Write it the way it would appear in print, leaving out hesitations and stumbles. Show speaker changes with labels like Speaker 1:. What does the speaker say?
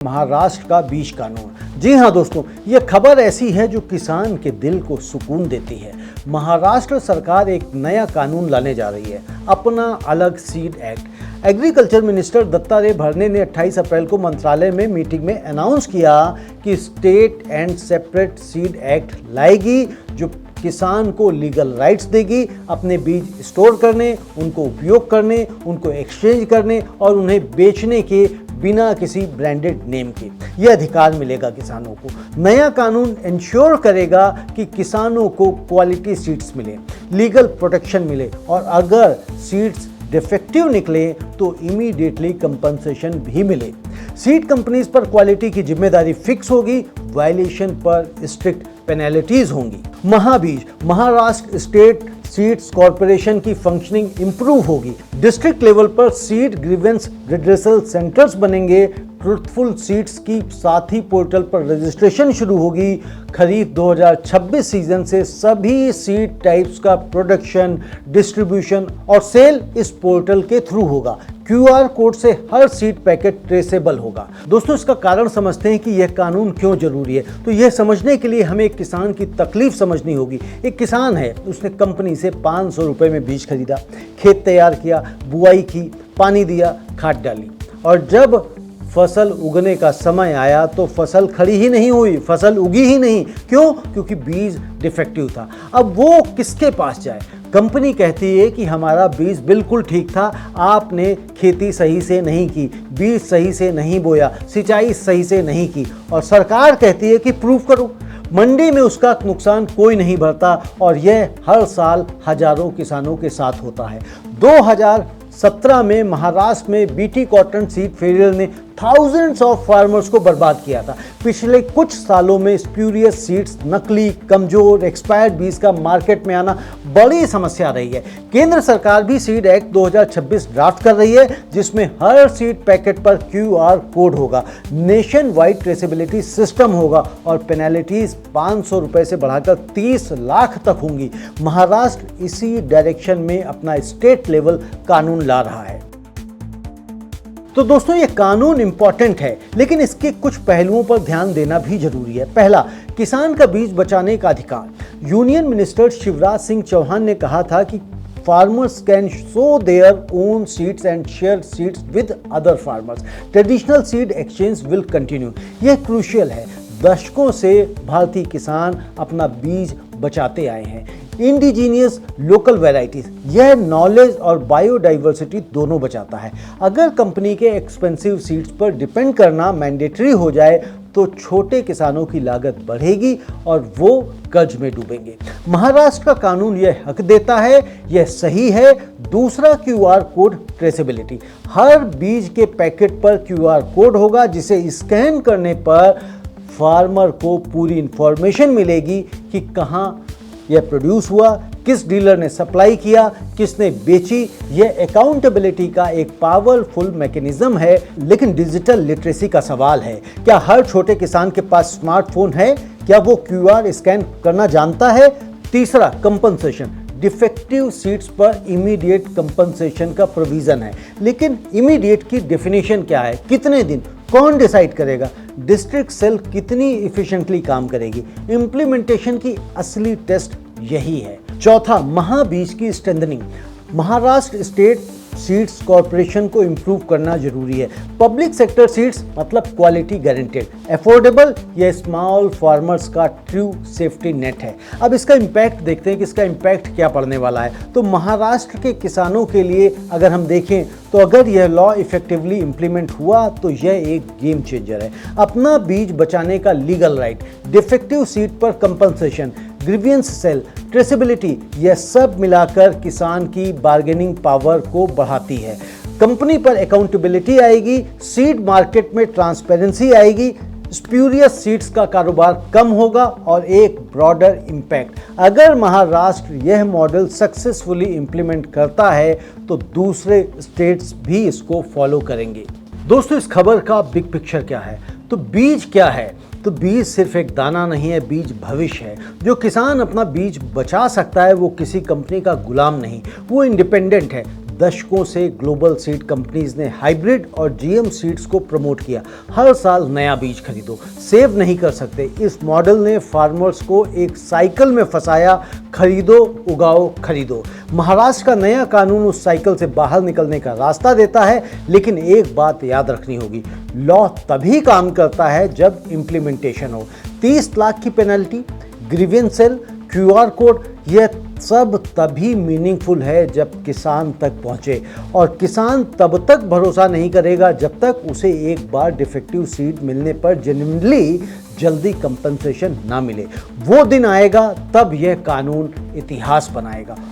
Speaker 1: महाराष्ट्र का बीज कानून। जी हां दोस्तों, ये खबर ऐसी है जो किसान के दिल को सुकून देती है। महाराष्ट्र सरकार एक नया कानून लाने जा रही है, अपना अलग seed act. Agriculture minister Dattatreya Bharane ने 28 अप्रैल को मंत्रालय में मीटिंग में अनाउंस किया कि state and separate seed act लाएगी जो किसान को लीगल राइट्स देगी अपने बीज स्टोर करने, उनको उपयोग करने, उनको एक्सचेंज करने और उन्हें बेचने के बिना किसी ब्रांडेड नेम के। यह अधिकार मिलेगा किसानों को। नया कानून इंश्योर करेगा कि किसानों को क्वालिटी सीड्स मिले, लीगल प्रोटेक्शन मिले और अगर सीड्स डिफेक्टिव निकले तो इमीडिएटली कंपनसेशन भी मिले। सीड कंपनीज पर क्वालिटी की जिम्मेदारी फिक्स होगी, वायलेशन पर स्ट्रिक्ट पेनल्टीज होंगी। Mahabeej Maharashtra state seeds corporation की फंक्शनिंग इंप्रूव होगी। डिस्ट्रिक्ट लेवल पर सीड ग्रीवेंस रिड्रेसल सेंटर्स बनेंगे। ट्रुथफुल सीड्स की साथी पोर्टल पर रजिस्ट्रेशन शुरू होगी। खरीफ 2026 सीजन से सभी सीड टाइप्स का प्रोडक्शन, डिस्ट्रीब्यूशन और सेल इस पोर्टल के थ्रू होगा। QR कोड से हर सीड पैकेट ट्रेसेबल होगा। दोस्तों, इसका कारण समझते हैं कि यह कानून क्यों जरूरी है। तो यह समझने के लिए हमें एक किसान की तकलीफ समझनी होगी। एक किसान है, उसने कंपनी से 500 रुपए में बीज खरीदा, खेत तैयार किया, बुआई की, पानी दिया, खाद डाली और जब फसल उगने का समय आया तो फसल खड़ी ही नहीं हुई, फसल उगी ही नहीं। क्यों? क्योंकि बीज डिफेक्टिव था। अब वो किसके पास जाए? कंपनी कहती है कि हमारा बीज बिल्कुल ठीक था, आपने खेती सही से नहीं की, बीज सही से नहीं बोया, सिंचाई सही से नहीं की। और सरकार कहती है कि प्रूफ करो। मंडी में उसका नुकसान कोई नहीं भरता और यह हर साल हजारों किसानों के साथ होता है। 2017 में महाराष्ट्र में बीटी कॉटन सीड फेलियर ने थाउजेंड्स ऑफ फार्मर्स को बर्बाद किया था। पिछले कुछ सालों में स्प्यूरियस सीड्स, नकली, कमजोर, एक्सपायर्ड बीज का मार्केट में आना बड़ी समस्या रही है। केंद्र सरकार भी सीड एक्ट 2026 ड्राफ्ट कर रही है जिसमें हर सीड पैकेट पर QR कोड होगा, नेशन वाइड ट्रेसेबिलिटी सिस्टम होगा और पेनल्टीज 500 रुपए से बढ़ाकर 30 लाख तक होंगी। महाराष्ट्र इसी डायरेक्शन में अपना स्टेट लेवल कानून ला रहा है। तो दोस्तों, ये कानून इंपॉर्टेंट है लेकिन इसके कुछ पहलुओं पर ध्यान देना भी जरूरी है। पहला, किसान का बीज बचाने का अधिकार। यूनियन मिनिस्टर शिवराज सिंह चौहान ने कहा था कि farmers can show their own seeds and share seeds with other farmers. Traditional seed exchange will continue. यह क्रूशियल है। दशकों से भारतीय किसान अपना बीज बचाते आए हैं। इंडिजीनियस लोकल वैरायटीज, यह नॉलेज और बायोडाइवर्सिटी दोनों बचाता है। अगर कंपनी के एक्सपेंसिव सीड्स पर डिपेंड करना मैंडेटरी हो जाए तो छोटे किसानों की लागत बढ़ेगी और वो कर्ज में डूबेंगे। महाराष्ट्र का कानून यह हक देता है, यह सही है। दूसरा, QR कोड ट्रेसेबिलिटी। हर बीज के पैकेट पर QR कोड होगा जिसे स्कैन करने पर फार्मर को पूरी इंफॉर्मेशन मिलेगी कि कहाँ यह प्रोड्यूस हुआ, किस डीलर ने सप्लाई किया, किसने बेची। यह अकाउंटेबिलिटी का एक पावरफुल मैकेनिज्म है। लेकिन डिजिटल लिटरेसी का सवाल है। क्या हर छोटे किसान के पास स्मार्टफोन है? क्या वो QR स्कैन करना जानता है? तीसरा, कंपनसेशन। डिफेक्टिव सीड्स पर इमीडिएट कंपनसेशन का प्रोविजन है। लेकिन इमीडिएट की डेफिनेशन क्या है? कितने दिन? कौन डिसाइड करेगा? डिस्ट्रिक्ट सेल कितनी इफिशिएंटली काम करेगी? इंप्लीमेंटेशन की असली टेस्ट यही है। चौथा, महाबीज की strengthening. Maharashtra state seeds corporation को इंप्रूव करना जरूरी है। पब्लिक सेक्टर सीड्स मतलब क्वालिटी गारंटेड, अफोर्डेबल, यह स्मॉल फार्मर्स का ट्रू सेफ्टी नेट है। अब इसका इम्पैक्ट देखते हैं कि इसका इम्पैक्ट क्या पड़ने वाला है। तो महाराष्ट्र के किसानों के लिए अगर हम देखें तो अगर यह लॉ इफेक्टिवली इंप्लीमेंट हुआ तो यह एक गेम चेंजर है। अपना बीज बचाने का लीगल राइट, डिफेक्टिव सीड पर कंपनसेशन, ग्रीवियंस सेल, ट्रेसेबिलिटी, यह सब मिलाकर किसान की बार्गेनिंग पावर को बढ़ाती है। कंपनी पर अकाउंटेबिलिटी आएगी, सीड मार्केट में ट्रांसपेरेंसी आएगी, स्प्यूरियस सीड्स का कारोबार कम होगा और एक ब्रॉडर इम्पैक्ट। अगर महाराष्ट्र यह मॉडल सक्सेसफुली इंप्लीमेंट करता है तो दूसरे स्टेट्स भी इसको फॉलो करेंगे। दोस्तों, इस खबर का बिग पिक्चर क्या है? तो बीज क्या है? तो बीज सिर्फ एक दाना नहीं है, बीज भविष्य है। जो किसान अपना बीज बचा सकता है वो किसी कंपनी का गुलाम नहीं, वो इंडिपेंडेंट है। दशकों से ग्लोबल सीड कंपनीज ने हाइब्रिड और जीएम सीड्स को प्रमोट किया। हर साल नया बीज खरीदो, सेव नहीं कर सकते। इस मॉडल ने फार्मर्स को एक साइकिल में फंसाया, खरीदो, उगाओ, खरीदो। महाराष्ट्र का नया कानून उस साइकिल से बाहर निकलने का रास्ता देता है, लेकिन एक बात याद रखनी होगी, लॉ तभी काम करता है जब इम्प्लीमेंटेशन हो। 30 लाख की penalty, grievance cell, QR code, यह सब तभी मीनिंगफुल है जब किसान तक पहुंचे, और किसान तब तक भरोसा नहीं करेगा जब तक उसे एक बार डिफेक्टिव सीड मिलने पर जेन्युइनली जल्दी कंपनसेशन ना मिले। वो दिन आएगा तब यह कानून इतिहास बनाएगा।